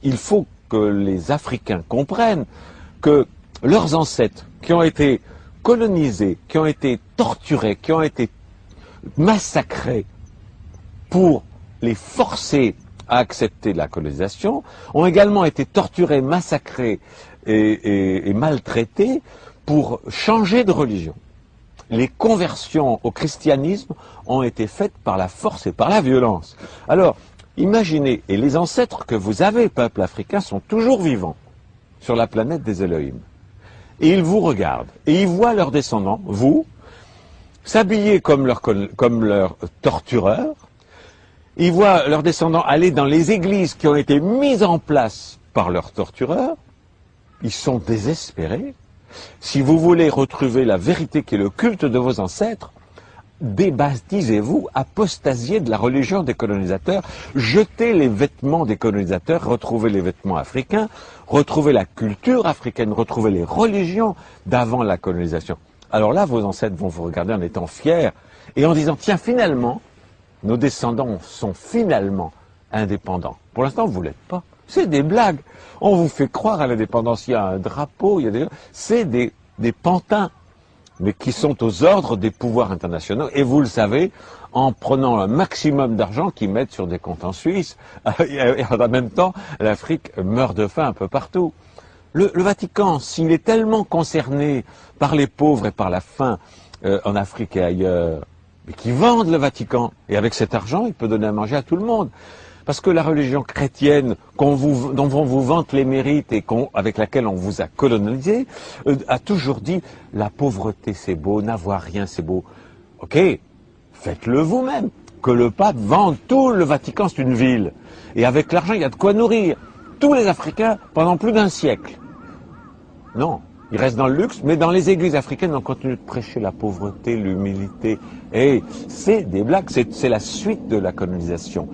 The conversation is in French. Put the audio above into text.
il faut que les Africains comprennent que leurs ancêtres qui ont été colonisés, qui ont été torturés, qui ont été massacrés pour les forcer à accepter la colonisation, ont également été torturés, massacrés et maltraités pour changer de religion. Les conversions au christianisme ont été faites par la force et par la violence. Alors, imaginez, et les ancêtres que vous avez, peuple africain, sont toujours vivants sur la planète des Elohim. Et ils vous regardent, et ils voient leurs descendants, vous, s'habiller comme leurs tortureurs. Ils voient leurs descendants aller dans les églises qui ont été mises en place par leurs tortureurs. Ils sont désespérés. Si vous voulez retrouver la vérité qui est le culte de vos ancêtres, débaptisez-vous, apostasiez de la religion des colonisateurs, jetez les vêtements des colonisateurs, retrouvez les vêtements africains, retrouvez la culture africaine, retrouvez les religions d'avant la colonisation. Alors là, vos ancêtres vont vous regarder en étant fiers et en disant, tiens, finalement, nos descendants sont finalement indépendants. Pour l'instant, vous ne l'êtes pas. C'est des blagues. On vous fait croire à l'indépendance. Il y a un drapeau, il y a des... C'est des pantins, mais qui sont aux ordres des pouvoirs internationaux. Et vous le savez, en prenant un maximum d'argent qu'ils mettent sur des comptes en Suisse. Et en même temps, l'Afrique meurt de faim un peu partout. Le Vatican, s'il est tellement concerné par les pauvres et par la faim en Afrique et ailleurs, mais qui vendent le Vatican, et avec cet argent, il peut donner à manger à tout le monde. Parce que la religion chrétienne dont on vous vante les mérites et avec laquelle on vous a colonisé, a toujours dit la pauvreté c'est beau, n'avoir rien c'est beau. Ok, faites-le vous-même. Que le pape vende tout le Vatican, c'est une ville. Et avec l'argent, il y a de quoi nourrir tous les Africains pendant plus d'un siècle. Non, ils restent dans le luxe, mais dans les églises africaines, on continue de prêcher la pauvreté, l'humilité. Et c'est des blagues, c'est la suite de la colonisation.